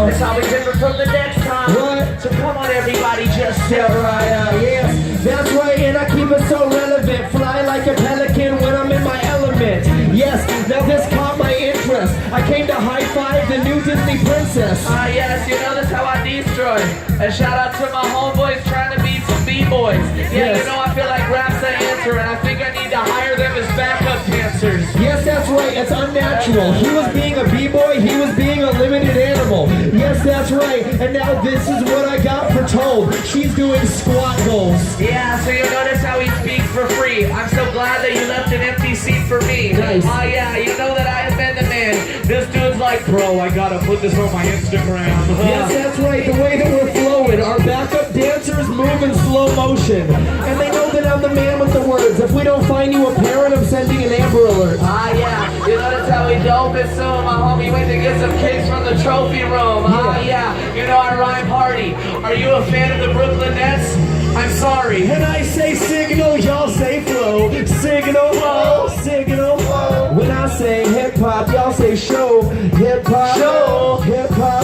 It's always different from the next time. What? So come on, everybody, just Yeah, right, yes, that's right, and I keep it so relevant. Fly like a pelican when I'm in my element. Yes, now this caught my interest. I came to high five the new Disney princess. Yes, you know that's how I destroy. And shout out to my homeboys trying to be some B-boys. Yeah, Yes. you know I feel like rap's the answer, and I think I need to hire them as backup dancers. Yes, that's right, it's unnatural. He was being a b-boy, he was being a limited animal. Yes, that's right, and now this is what I got for told. She's doing squat goals. Yeah, so you notice how he speaks for free. I'm so glad that you left an empty seat for me. Nice. Yeah, you know that I have been the man. This dude's like, bro, I gotta put this on my Instagram. Yes, that's right, the way that we're flowing. Our backup dancers move in slow motion. And they know that I'm the man with the words. If we don't find you a parent, I'm sending an Amber Alert. Yeah, you know that's how we dope it soon. My homie went to get some kicks from the trophy room. Yeah, you know I rhyme hardy. Are you a fan of the Brooklyn Nets? I'm sorry. When I say signal, y'all say flow. Signal, flow, signal, flow. When I say hip hop, y'all say show. Hip hop, Show. hip hop,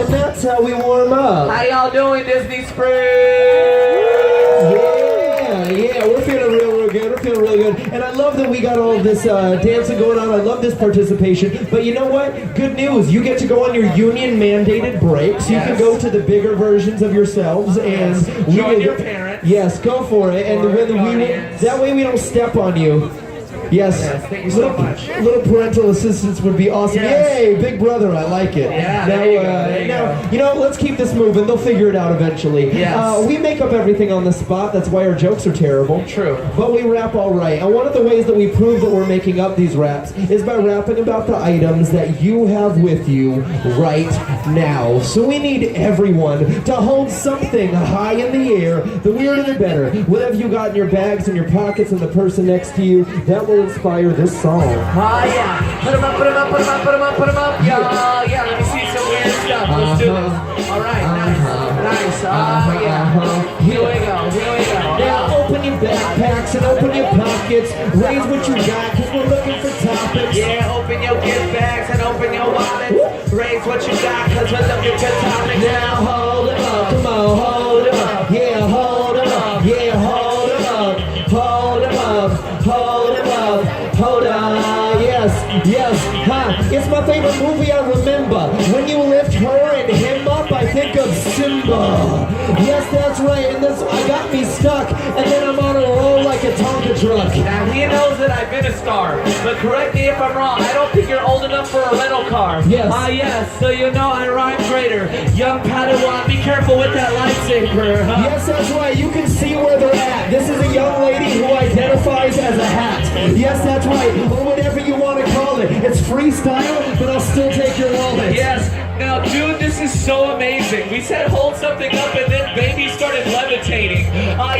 and that's how we warm up. How y'all doing, Disney Springs? Yeah, we're feeling real good. We're feeling really good. And I love that we got all of this dancing going on. I love this participation. But you know what? Good news. You get to go on your union mandated breaks. You can go to the bigger versions of yourselves and Join your parents. Yes, go for it. And Or whether guardians. that way we don't step on you. Yes, thank you so much. Little parental assistance would be awesome. Yes. Yay, Big Brother, I like it. Yeah, now, there you go, there you go. you know, let's keep this moving. They'll figure it out eventually. Yes. We make up everything on the spot. That's why our jokes are terrible. True. But we rap all right. And one of the ways that we prove that we're making up these raps is by rapping about the items that you have with you right now. So we need everyone to hold something high in the air. The weirder the better. Whatever you got in your bags, in your pockets, and the person next to you, that will inspire this song. Yeah. Put 'em up, put 'em up, put 'em up, put 'em up, put 'em up. Yeah, let me see some weird stuff. Let's do this. All right, nice. Here we go. Now open your backpacks and open your pockets. Raise what you got, cause we're looking for topics. Yeah, open your gift bags and open your wallets. Raise what you got, cause we're looking for topics. Now hold 'em up, come on, hold 'em up. Yeah, hold 'em up, yeah, hold 'em up. Hold 'em up, hold 'em up. Hold on, yes, it's my favorite movie I remember. When you lift her and him up, I think of Simba. Yes, that's right, and this I got me stuck, and then I'm on a roll like a Tonka truck. Now he knows that I've been a star, but correct me if I'm wrong. I don't think you're old enough for a rental car. Yes. Yes. So you know I rhyme greater. Young Padawan, be careful with that lightsaber. Yes, that's right, you can see where they're at. This is a young lady who identifies as a hat. Yes, that's right, or whatever you want to call it. It's freestyle, but I'll still take your wallet. Yes. Now, dude, this is so amazing. We said hold something up, and then baby started levitating.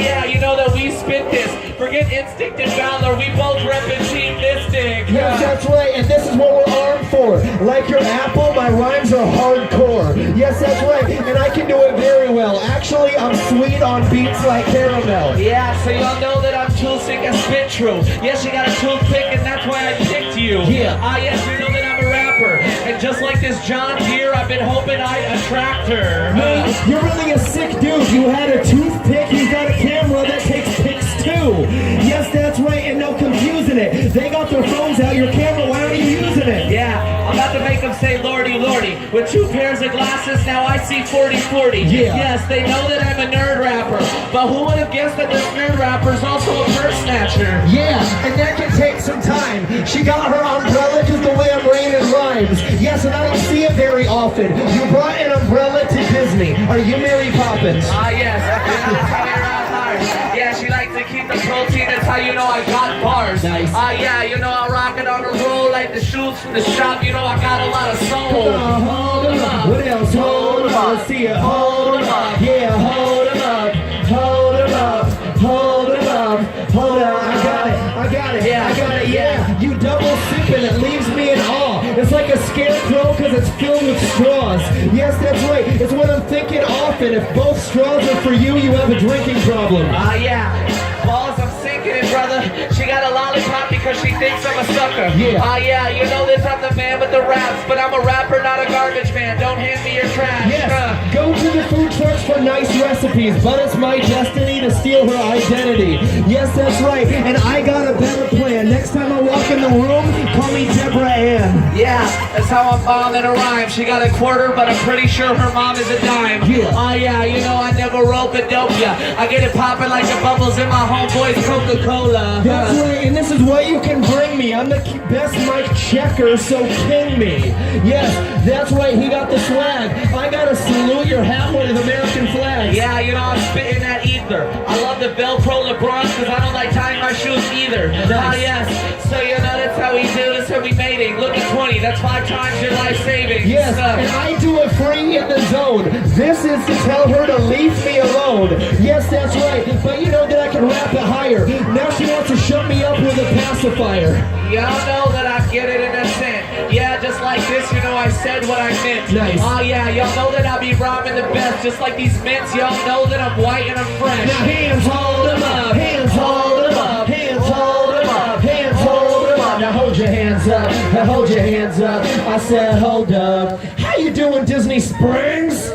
Yeah, you know that we spit this. Forget instinct and valor. We both reppin' Team Mystic. Yes, that's right, and this is what we're armed for. Like your apple, my rhymes are hardcore. Yes, that's right, and I can do it very well. Actually, I'm sweet on beats like caramel. Yeah, so y'all know that I'm tool sick and spit true. Yes, you got a toothpick, and that's why I picked you. Yeah. Yes, you know that I'm a rapper. And just like this John Deere, I've been hoping I'd attract her. Man, you're really a sick dude. You had a toothpick, he's got a camera that takes pics too. Yes, that's right, and no confusing it. They got their phones out, your camera, why aren't you using it? Yeah, I'm about to make them say Lordy, Lordy. With 2 pairs of glasses, now I see 40-40. Yeah. Yes, they know that I'm a nerd rapper. But who would have guessed that this nerd rapper's also a purse snatcher? Yeah, and that can take some time. She got her umbrella just the way I'm raining rhymes. Yes, and I don't see it very often. You brought an umbrella to Disney. Are you Mary Poppins? Yes. Yeah, she likes to keep the protein. That's how you know I got bars. Nice. Yeah, you know I rock it on the roll like the shoes from the shop. You know I got a lot of soul. Hold 'em up. What else? Hold 'em up. Let's see it. Hold 'em up. Yeah, hold 'em up. Hold 'em up. Hold 'em up. Hold on. I got it. Yeah. You double sipping. It leaves me in awe. It's like a scarecrow because it's filled with straws. Yes, that's right. It's what I'm thinking often. If both straws are for you, you have a drinking problem. Yeah. Balls, I'm sinking in, brother. She got a lollipop because she thinks I'm a sucker. Yeah. Yeah, you know this, I'm the man with the raps, but I'm a rapper, not a garbage man. Don't hand me your trash. Yes, go to the food trucks for nice recipes, but it's my destiny to steal her identity. Yes, that's right, and I got a better plan. Next time I walk in the room, call me Deborah Ann. Yeah, that's how I'm bombing a rhyme. She got a quarter, but I'm pretty sure her mom is a dime. Yeah. Yeah, you know I never rope a dope ya. I get it popping like the bubbles in my homeboy's Coca-Cola. That's right, and this is what you can bring me. I'm the best mic checker, so king me. Yes, that's right, he got the swag. I gotta salute your halfway to the American flag. Yeah, you know I'm spitting that ether. I love the Velcro LeBron because I don't like tying my shoes either. Nice. Yes, so you know that's how we do this, how we mating. Look at 20, that's 5 times your life savings. Yes, and I do it free in the zone. This is to tell her to leave me alone. Yes, that's right, but you know that I can rap it higher. Now she wants to shut me up with a pacifier. Y'all know that I get it in a cent. Yeah, just like this, you know I said what I meant. Nice. Yeah, y'all know that I be rhyming the best. Just like these mints, y'all know that I'm white and I'm fresh. Now hands hold 'em up, hands hold 'em up, hands hold 'em up, hands hold 'em up. Now hold your hands up, now hold your hands up. I said hold up. How you doing, Disney Springs?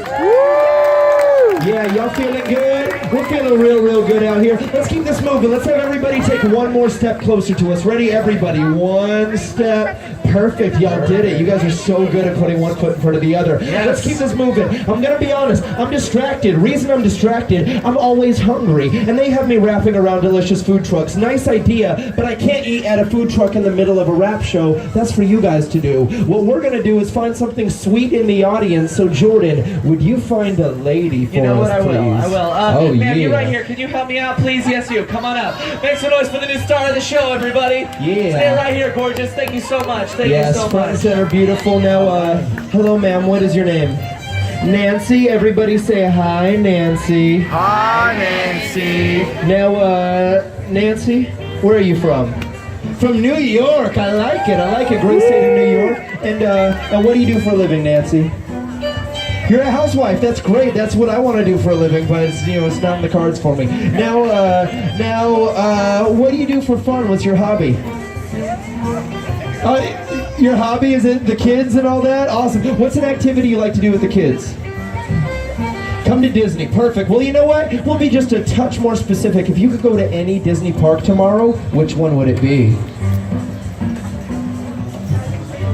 Yeah, y'all feeling good? We're feeling real good out here. Let's keep this moving. Let's have everybody take one more step closer to us. Ready, everybody? One step. Perfect. Y'all did it. You guys are so good at putting one foot in front of the other. Yes. Let's keep this moving. I'm gonna be honest. I'm distracted. Reason I'm distracted, I'm always hungry. And they have me rapping around delicious food trucks. Nice idea, but I can't eat at a food truck in the middle of a rap show. That's for you guys to do. What we're gonna do is find something sweet in the audience. So Jordan, would you find a lady for You know us, what, I will. please? I will. Oh, ma'am, yeah. you're right here. Can you help me out, please? Yes, you. Come on up. Make some noise for the new star of the show, everybody. Yeah. Stay right here, gorgeous. Thank you so much. Thank Yes, you so front and much. center, beautiful. Now, hello, ma'am. What is your name? Nancy. Everybody say hi, Nancy. Hi, Nancy. Now, Nancy, where are you from? From New York. I like it. I like it. Great state of New York. And what do you do for a living, Nancy? You're a housewife. That's great. That's what I want to do for a living, but it's, you know, it's not in the cards for me. Now, what do you do for fun? What's your hobby? Your hobby, is it the kids and all that? Awesome. What's an activity you like to do with the kids? Come to Disney. Perfect. Well, you know what? We'll be just a touch more specific. If you could go to any Disney park tomorrow, which one would it be?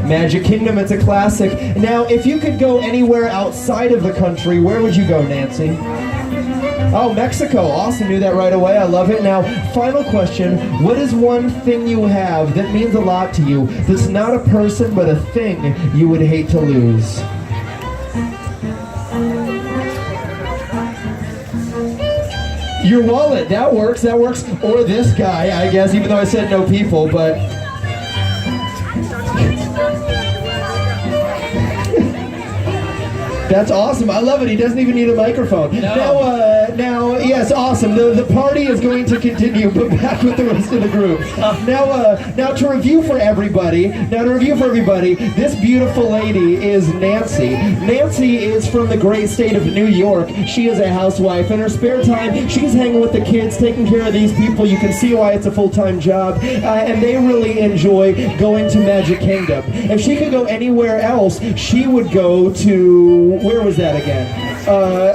Magic Kingdom, it's a classic. Now, if you could go anywhere outside of the country, where would you go, Nancy? Oh, Mexico. Awesome. Knew that right away. I love it. Now, final question. What is one thing you have that means a lot to you that's not a person but a thing you would hate to lose? Your wallet. That works. That works. Or this guy, I guess, even though I said no people, but... That's awesome. I love it. He doesn't even need a microphone. No. Now, yes, awesome. The party is going to continue, but back with the rest of the group. Now to review for everybody. This beautiful lady is Nancy. Nancy is from the great state of New York. She is a housewife. In her spare time, she's hanging with the kids, taking care of these people. You can see why it's a full-time job, and they really enjoy going to Magic Kingdom. If she could go anywhere else, she would go to, where was that again?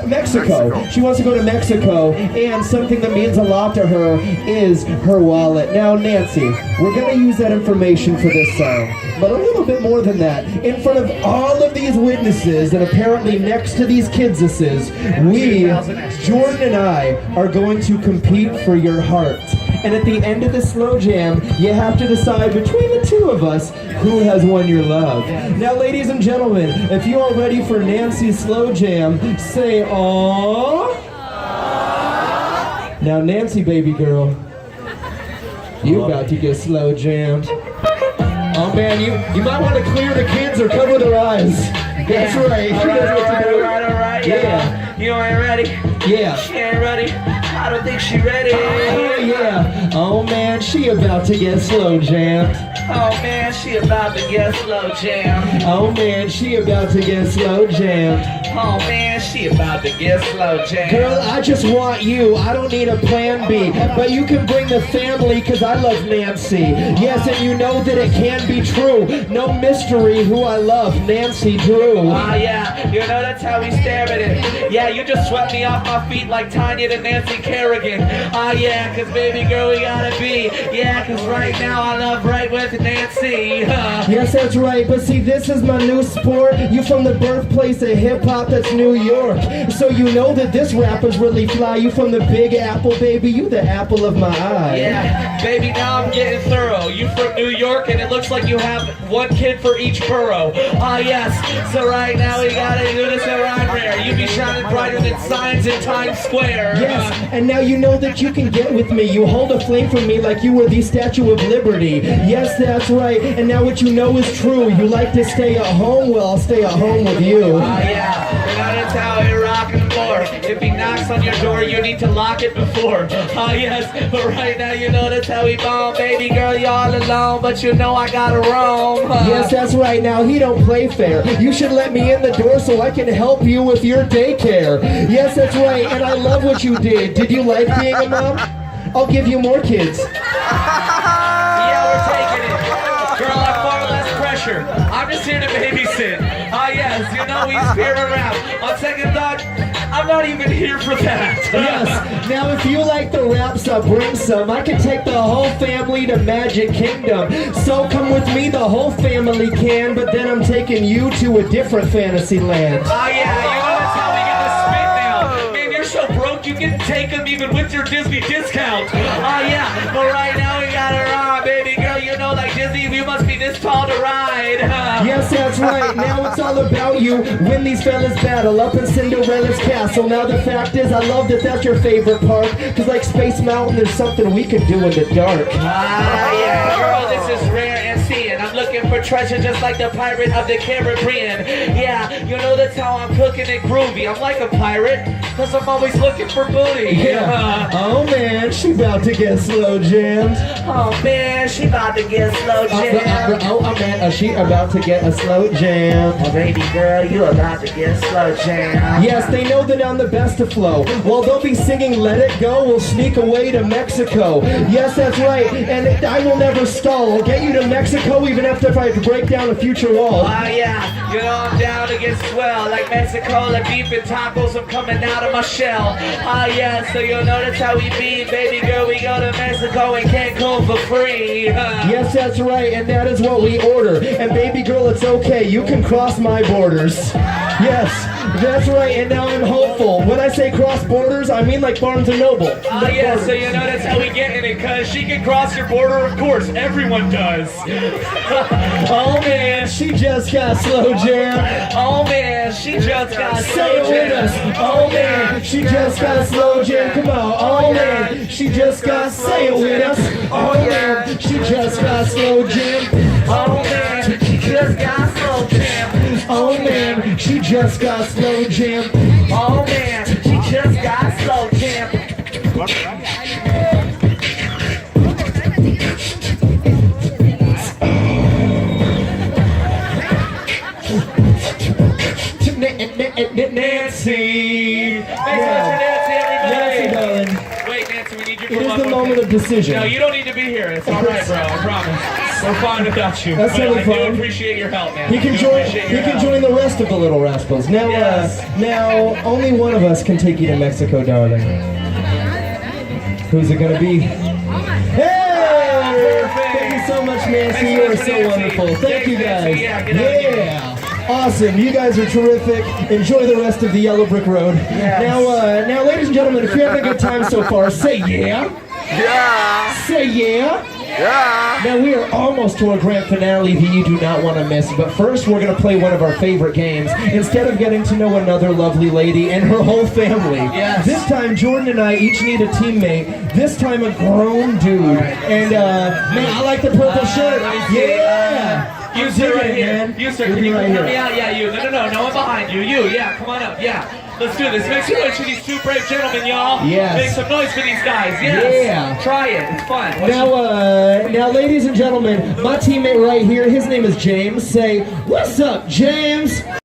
Mexico. She wants to go to Mexico, and something that means a lot to her is her wallet. Now, Nancy, we're going to use that information for this song, but a little bit more than that. In front of all of these witnesses, and apparently next to these kidsuses, we, Jordan and I, are going to compete for your heart. And at the end of the slow jam, you have to decide between the two of us who has won your love. Now, ladies and gentlemen, if you are ready for Nancy's slow jam, say aww. Now, Nancy, baby girl, you about to get slow jammed. Oh man, you might want to clear the kids or cover their eyes. That's right. All right. Yeah. You ain't ready. Yeah. She ain't ready. I don't think she ready. Oh yeah. Oh man, she about to get slow jammed. Oh man, she about to get slow jammed. Oh man, she about to get slow jammed. Oh man, she about to get slow jam. Girl, I just want you. I don't need a plan B. But you can bring the family, cause I love Nancy. Yes, and you know that it can be true. No mystery who I love, Nancy Drew. Ah yeah, you know that's how we stare at it. Yeah, you just swept me off my feet like Tanya to Nancy Kerrigan. Ah yeah, cause baby girl we gotta be. Yeah, cause right now I love right with Nancy. Yes, that's right, but see, this is my new sport. You from the birthplace of hip-hop, that's New York. So you know that this rapper's really fly. You from the Big Apple, baby, you the apple of my eye. Yeah, baby, now I'm getting thorough. You from New York, and it looks like you have one kid for each borough. Ah yes, so right now we gotta do this at Rhyme Rare. You be shining brighter than signs in Times Square. Yes, and now you know that you can get with me. You hold a flame for me like you were the Statue of Liberty. Yes, that's right, and now what you know is true. You like to stay at home, well, I'll stay at home with you. Ah yeah, you know that's how we rockin' for. If he knocks on your door, you need to lock it before. Ah yes, but right now you know that's how we bomb. Baby girl, you all alone, but you know I gotta roam. Yes, that's right, now he don't play fair. You should let me in the door so I can help you with your daycare. Yes, that's right, and I love what you did. Did you like being a mom? I'll give you more kids. Yeah, we're taking it. Girl, I'm far less pressure. I'm just here to babysit. Ah yes, you know we spear around. On second thought, I'm not even here for that. Yes, now if you like the raps, I'll bring some. I can take the whole family to Magic Kingdom. So come with me, the whole family can, but then I'm taking you to a different fantasy land. Ah yeah, you know that's how we get the spit now. Man, you're so broke you can take them even with your Disney discount. Ah yeah, but right now we got it on, baby girl. You know like Disney, we must be this tall to ride. Yes, that's right. Now it's all about you. When these fellas battle up in Cinderella's castle. Now the fact is, I love that that's your favorite part. Cause like Space Mountain, there's something we can do in the dark. Ah, yeah, girl, this is rare and seeing. I'm looking for treasure just like the pirate of the Caribbean. Yeah, you know that's how I'm cooking it groovy. I'm like a pirate, cause I'm always looking for booty. Yeah. Oh man, she about to get slow jammed. Oh man, she about to get slow jammed. Oh man, she about to get a slow jam. Oh baby girl, you about to get slow jammed. Yes, they know that I'm the best to flow. While they'll be singing Let It Go, we'll sneak away to Mexico. Yes, that's right, and I will never stall. I'll get you to Mexico even after if I have to break down a future wall. Ah yeah, you know I'm down to get swell. Like Mexico, like beef and tacos, I'm coming out of my shell. Ah yeah, so you know that's how we be. Baby girl, we go to Mexico and Cancun for free. Yes, that's right, and that is what we order. And baby girl, it's okay, you can cross my borders. Yes, that's right, and now I'm hopeful. When I say cross borders, I mean like Barnes & Noble. Ah yeah, so you know that's how we get in it, cause she can cross your border, of course, everyone does. Oh man, she just got slow jam. Oh man, she just got Say slow it with us. jam. Oh man, she just got slow jam. Come on. Oh man, she just got. Say it with us. Oh man, she just got slow jam. Oh man, she just got slow jam. Oh man, she just got slow jam. Oh man, she just got slow jam. Nancy. Thanks so much for Nancy, everybody. Nancy, darling. Wait, Nancy, we need you It for is one the more moment thing. of decision. No, you don't need to be here. It's all right, bro. I promise. We're fine without you. That's but totally I do fine. appreciate your help, man. He I can do join. appreciate He your can help. join the rest of the Little Rascals. Now, Yes. now, only one of us can take you to Mexico, darling. Who's it gonna be? Hey! Thank you so much, Nancy. You are so wonderful. Thank you, guys. Yeah, get out of here. Yeah. Awesome. You guys are terrific. Enjoy the rest of the Yellow Brick Road. Yes. Now, ladies and gentlemen, if you're having a good time so far, say yeah. Yeah. Say yeah. Yeah. Now we are almost to our grand finale that you do not want to miss, but first we're going to play one of our favorite games. Instead of getting to know another lovely lady and her whole family, Yes. this time Jordan and I each need a teammate, this time a grown dude. And man, I like the purple shirt. Yeah! You I'm sir digging right it, here. man. You sir, Look can you right come help here. me out? Yeah, you. No, one behind you. You, yeah, come on up. Yeah. Let's do this. Make some noise for these two brave gentlemen, y'all. Yes. Make some noise for these guys. Yes. Yeah. Try it. It's fun. What's your- Now, ladies and gentlemen, my teammate right here, his name is James. Say, what's up, James?